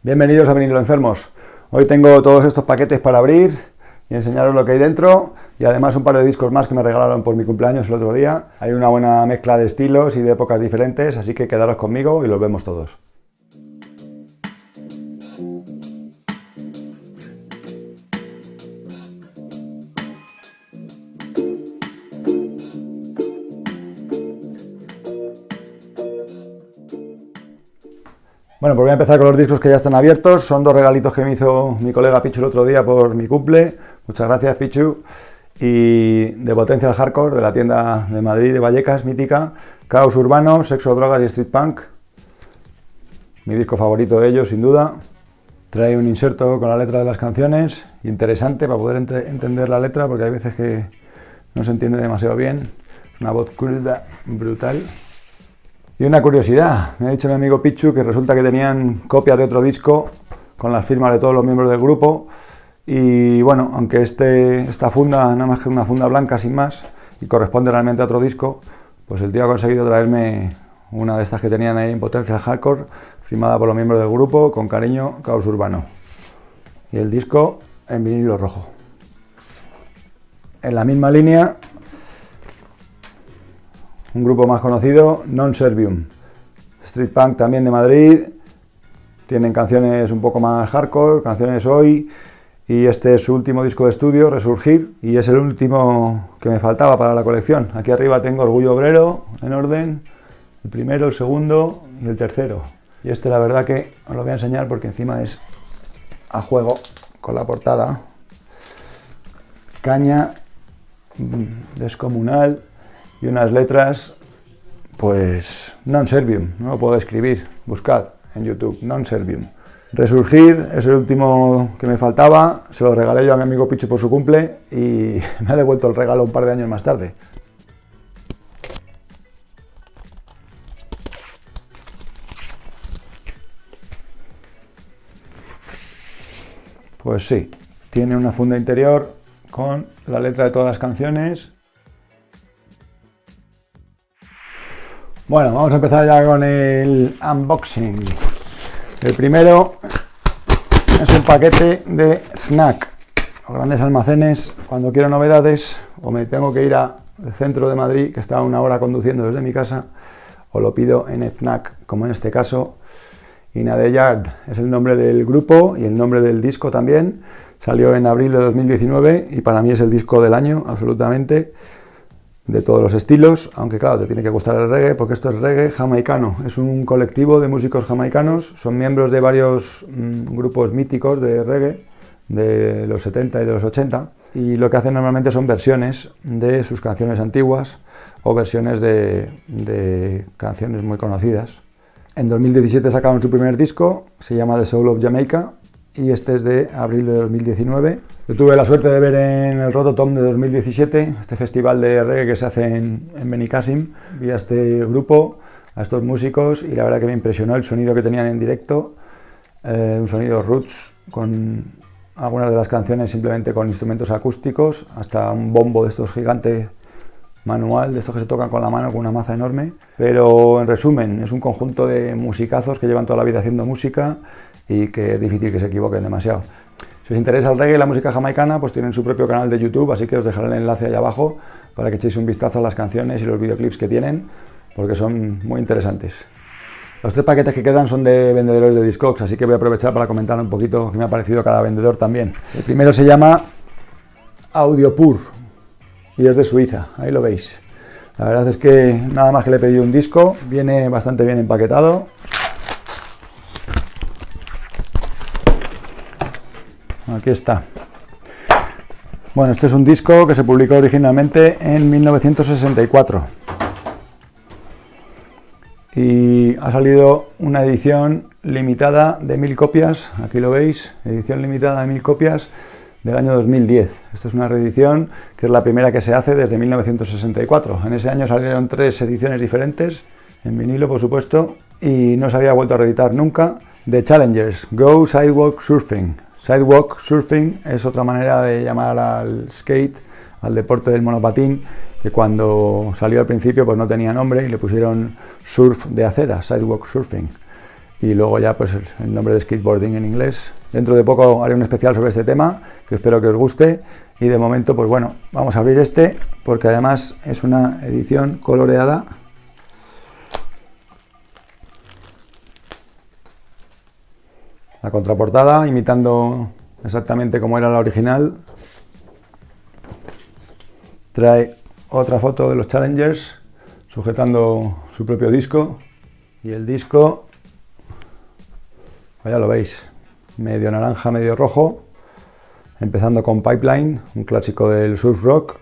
Bienvenidos a Vinilo Enfermos. Hoy tengo todos estos paquetes para abrir y enseñaros lo que hay dentro, y además un par de discos más que me regalaron por mi cumpleaños el otro día. Hay una buena mezcla de estilos y de épocas diferentes, así que quedaros conmigo y los vemos todos. Bueno, pues voy a empezar con los discos que ya están abiertos. Son dos regalitos que me hizo mi colega Pichu el otro día por mi cumple. Muchas gracias, Pichu. Y de Potencial Hardcore, de la tienda de Madrid, de Vallecas, mítica. Caos Urbano, Sexo, Drogas y Street Punk. Mi disco favorito de ellos, sin duda. Trae un inserto con la letra de las canciones, interesante para poder entender la letra, porque hay veces que no se entiende demasiado bien. Es una voz cruda, brutal. Y una curiosidad, me ha dicho mi amigo Pichu que resulta que tenían copias de otro disco con las firmas de todos los miembros del grupo, y bueno, aunque esta funda, nada más que una funda blanca sin más, y corresponde realmente a otro disco, pues el tío ha conseguido traerme una de estas que tenían ahí en Potencial Hardcore, firmada por los miembros del grupo, con cariño, Caos Urbano. Y el disco en vinilo rojo. En la misma línea, un grupo más conocido, Non Servium, Street Punk también de Madrid. Tienen canciones un poco más hardcore, canciones hoy, y este es su último disco de estudio, Resurgir, y es el último que me faltaba para la colección. Aquí arriba tengo Orgullo Obrero, en orden, el primero, el segundo y el tercero. Y este la verdad que os lo voy a enseñar porque encima es a juego con la portada. Caña descomunal. Y unas letras, pues, Non Servium, no lo puedo escribir, buscad en YouTube, Non Servium. Resurgir es el último que me faltaba, se lo regalé yo a mi amigo Pichu por su cumple y me ha devuelto el regalo un par de años más tarde. Pues sí, tiene una funda interior con la letra de todas las canciones. Bueno, vamos a empezar ya con el unboxing. El primero es un paquete de Fnac, los grandes almacenes. Cuando quiero novedades o me tengo que ir al centro de Madrid, que está a una hora conduciendo desde mi casa, o lo pido en Fnac, como en este caso. In a the Yard es el nombre del grupo y el nombre del disco también. Salió en abril de 2019 y para mí es el disco del año, absolutamente. De todos los estilos, aunque claro, te tiene que gustar el reggae, porque esto es reggae jamaicano. Es un colectivo de músicos jamaicanos, son miembros de varios grupos míticos de reggae, de los 70 y de los 80, y lo que hacen normalmente son versiones de sus canciones antiguas o versiones de canciones muy conocidas. En 2017 sacaron su primer disco, se llama The Soul of Jamaica, y este es de abril de 2019. Yo tuve la suerte de ver en el Rototom de 2017, este festival de reggae que se hace en Benicàssim. Vi a este grupo, a estos músicos, y la verdad que me impresionó el sonido que tenían en directo, un sonido roots, con algunas de las canciones simplemente con instrumentos acústicos, hasta un bombo de estos gigantes manual, de estos que se tocan con la mano con una maza enorme. Pero en resumen, es un conjunto de musicazos que llevan toda la vida haciendo música y que es difícil que se equivoquen demasiado. Si os interesa el reggae y la música jamaicana, pues tienen su propio canal de YouTube, así que os dejaré el enlace ahí abajo para que echéis un vistazo a las canciones y los videoclips que tienen, porque son muy interesantes. Los tres paquetes que quedan son de vendedores de Discogs, así que voy a aprovechar para comentar un poquito qué me ha parecido cada vendedor también. El primero se llama Audiopur y es de Suiza, ahí lo veis. La verdad es que nada más que le he pedido un disco, viene bastante bien empaquetado. Aquí está. Bueno, este es un disco que se publicó originalmente en 1964 y ha salido una edición limitada de 1000 copias, aquí lo veis, edición limitada de 1000 copias del año 2010. Esto es una reedición que es la primera que se hace desde 1964. En ese año salieron 3 ediciones diferentes, en vinilo por supuesto, y no se había vuelto a reeditar nunca. The Challengers, Go Sidewalk Surfing. Sidewalk surfing es otra manera de llamar al skate, al deporte del monopatín, que cuando salió al principio pues no tenía nombre y le pusieron surf de acera, sidewalk surfing. y luego ya pues el nombre de skateboarding en inglés. Dentro de poco haré un especial sobre este tema, que espero que os guste, y de momento pues bueno, vamos a abrir este, porque además es una edición coloreada. La contraportada, imitando exactamente como era la original, trae otra foto de los Challengers sujetando su propio disco, y el disco, ya lo veis, medio naranja, medio rojo, empezando con Pipeline, un clásico del surf rock,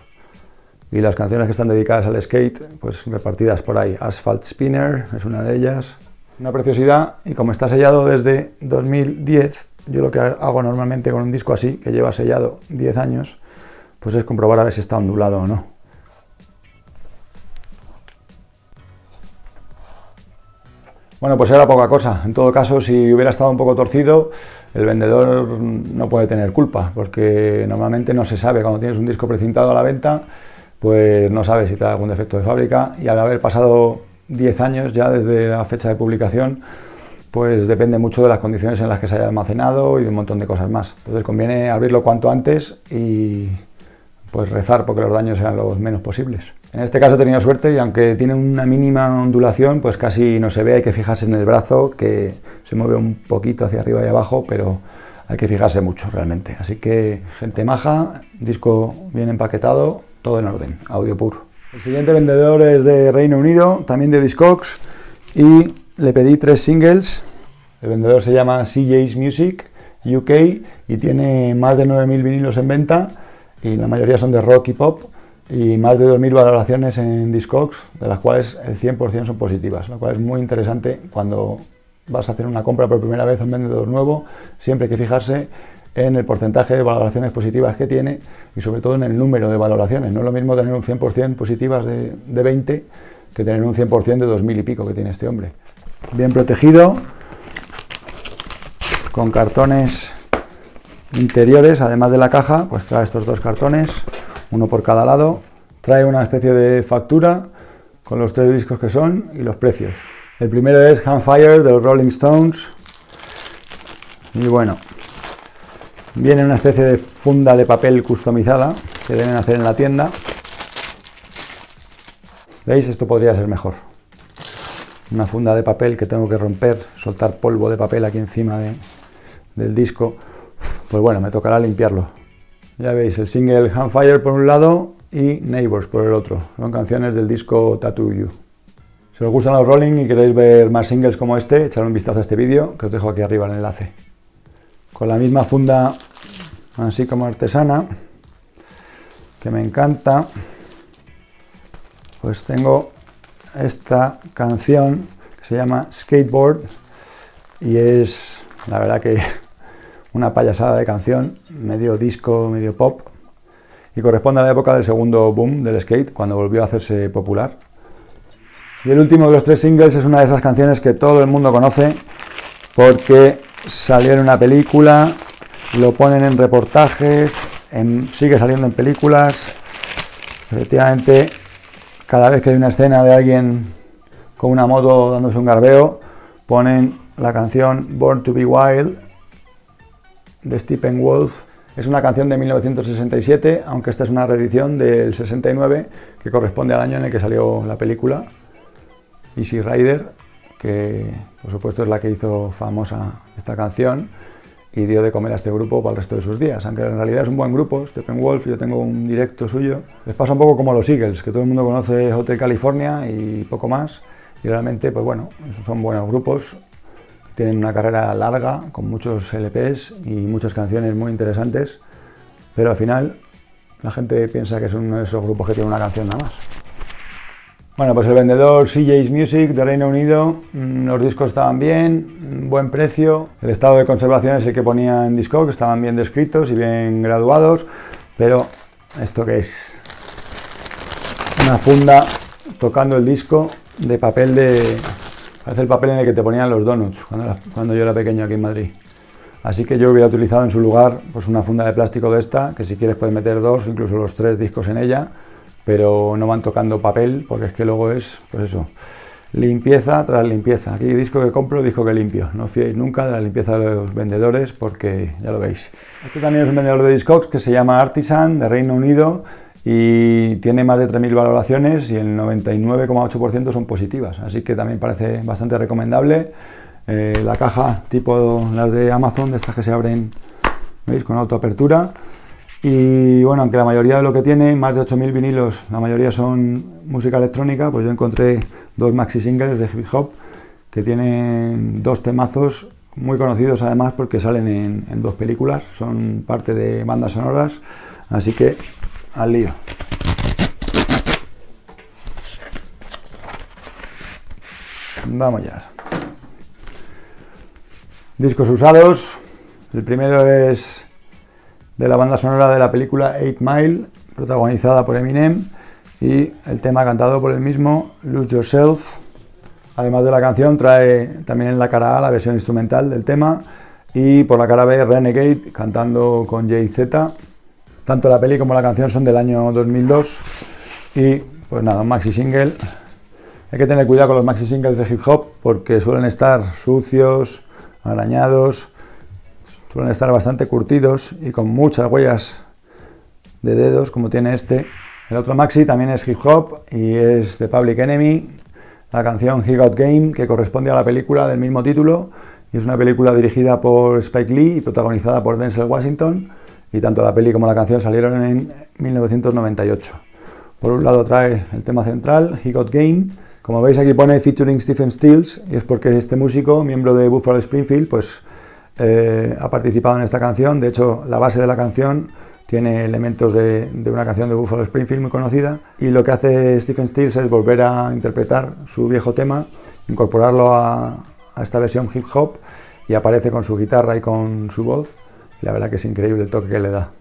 y las canciones que están dedicadas al skate, pues repartidas por ahí. Asphalt Spinner es una de ellas. Una preciosidad, y como está sellado desde 2010, yo lo que hago normalmente con un disco así, que lleva sellado 10 años, pues es comprobar a ver si está ondulado o no. Bueno, pues era poca cosa. En todo caso, si hubiera estado un poco torcido, el vendedor no puede tener culpa, porque normalmente no se sabe, cuando tienes un disco precintado a la venta, pues no sabes si trae algún defecto de fábrica, y al haber pasado 10 años ya desde la fecha de publicación, pues depende mucho de las condiciones en las que se haya almacenado y de un montón de cosas más. Entonces conviene abrirlo cuanto antes y pues rezar porque los daños sean los menos posibles. En este caso he tenido suerte, y aunque tiene una mínima ondulación, pues casi no se ve. Hay que fijarse en el brazo, que se mueve un poquito hacia arriba y abajo, pero hay que fijarse mucho realmente. Así que, gente maja, disco bien empaquetado, todo en orden, audio puro. El siguiente vendedor es de Reino Unido, también de Discogs, y le pedí 3 singles. El vendedor se llama CJ's Music UK y tiene más de 9.000 vinilos en venta, y la mayoría son de rock y pop, y más de 2.000 valoraciones en Discogs, de las cuales el 100% son positivas, lo cual es muy interesante cuando vas a hacer una compra por primera vez a un vendedor nuevo. Siempre hay que fijarse en el porcentaje de valoraciones positivas que tiene, y sobre todo en el número de valoraciones. No es lo mismo tener un 100% positivas de 20 que tener un 100% de 2.000 y pico que tiene este hombre. Bien protegido, con cartones interiores, además de la caja, pues trae estos 2 cartones, uno por cada lado. Trae una especie de factura con los 3 discos que son y los precios. El primero es Campfire de los Rolling Stones, y bueno, viene una especie de funda de papel customizada que deben hacer en la tienda. ¿Veis? Esto podría ser mejor. Una funda de papel que tengo que romper, soltar polvo de papel aquí encima del disco. Pues bueno, me tocará limpiarlo. Ya veis, el single Campfire por un lado y Neighbors por el otro. Son canciones del disco Tattoo You. Si os gustan los Rolling y queréis ver más singles como este, echad un vistazo a este vídeo, que os dejo aquí arriba el enlace. Con la misma funda, así como artesana, que me encanta, pues tengo esta canción que se llama Skateboard, y es la verdad que una payasada de canción, medio disco, medio pop, y corresponde a la época del segundo boom del skate, cuando volvió a hacerse popular. Y el último de los 3 singles es una de esas canciones que todo el mundo conoce, porque salió en una película, lo ponen en reportajes, sigue saliendo en películas. Efectivamente, cada vez que hay una escena de alguien con una moto dándose un garbeo, ponen la canción Born to be Wild de Steppenwolf. Es una canción de 1967, aunque esta es una reedición del 69, que corresponde al año en el que salió la película. Easy Rider, que por supuesto es la que hizo famosa esta canción y dio de comer a este grupo para el resto de sus días, aunque en realidad es un buen grupo. Steppenwolf, yo tengo un directo suyo. Les pasa un poco como a los Eagles, que todo el mundo conoce Hotel California y poco más, y realmente pues bueno, son buenos grupos, tienen una carrera larga con muchos LPs y muchas canciones muy interesantes, pero al final la gente piensa que son uno de esos grupos que tiene una canción nada más. Bueno, pues el vendedor CJ's Music de Reino Unido, los discos estaban bien, buen precio, el estado de conservación es el que ponía en Discogs, estaban bien descritos y bien graduados, pero esto que es una funda tocando el disco de papel parece el papel en el que te ponían los donuts cuando yo era pequeño aquí en Madrid. Así que yo hubiera utilizado en su lugar pues una funda de plástico de esta, que si quieres puedes meter 2 o incluso los 3 discos en ella, pero no van tocando papel, porque es que luego es, pues eso, limpieza tras limpieza. Aquí disco que compro, disco que limpio. No os fiéis nunca de la limpieza de los vendedores porque ya lo veis. Este también es un vendedor de Discogs que se llama Artisan, de Reino Unido, y tiene más de 3.000 valoraciones y el 99,8% son positivas, así que también parece bastante recomendable. La caja tipo las de Amazon, de estas que se abren, ¿veis?, con autoapertura. Y bueno, aunque la mayoría de lo que tiene, más de 8.000 vinilos, la mayoría son música electrónica, pues yo encontré 2 maxi singles de hip hop que tienen 2 temazos muy conocidos además porque salen en 2 películas, son parte de bandas sonoras, así que al lío. Vamos ya. Discos usados. El primero es de la banda sonora de la película 8 Mile, protagonizada por Eminem, y el tema cantado por el mismo, Lose Yourself. Además de la canción, trae también en la cara A la versión instrumental del tema, y por la cara B, Renegade, cantando con Jay-Z. Tanto la peli como la canción son del año 2002, y pues nada, un maxi single. Hay que tener cuidado con los maxi singles de hip hop porque suelen estar sucios, arañados, suelen estar bastante curtidos y con muchas huellas de dedos, como tiene este. El otro maxi también es hip hop y es de Public Enemy, la canción He Got Game, que corresponde a la película del mismo título, y es una película dirigida por Spike Lee y protagonizada por Denzel Washington, y tanto la peli como la canción salieron en 1998. Por un lado trae el tema central, He Got Game. Como veis aquí pone featuring Stephen Stills, y es porque este músico, miembro de Buffalo Springfield, pues ha participado en esta canción. De hecho, la base de la canción tiene elementos de una canción de Buffalo Springfield muy conocida, y lo que hace Stephen Stills es volver a interpretar su viejo tema, incorporarlo a esta versión hip hop, y aparece con su guitarra y con su voz. La verdad que es increíble el toque que le da.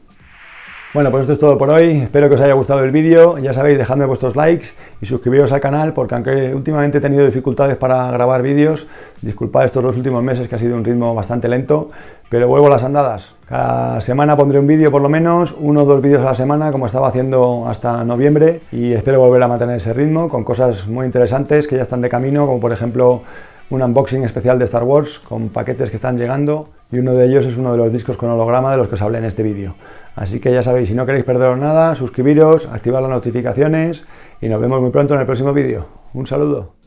Bueno, pues esto es todo por hoy. Espero que os haya gustado el vídeo. Ya sabéis, dejadme vuestros likes y suscribiros al canal, porque aunque últimamente he tenido dificultades para grabar vídeos, disculpad estos 2 últimos meses que ha sido un ritmo bastante lento, pero vuelvo a las andadas. Cada semana pondré un vídeo por lo menos, 1 o 2 vídeos a la semana, como estaba haciendo hasta noviembre, y espero volver a mantener ese ritmo con cosas muy interesantes que ya están de camino, como por ejemplo un unboxing especial de Star Wars con paquetes que están llegando, y uno de ellos es uno de los discos con holograma de los que os hablé en este vídeo. Así que ya sabéis, si no queréis perderos nada, suscribiros, activad las notificaciones y nos vemos muy pronto en el próximo vídeo. Un saludo.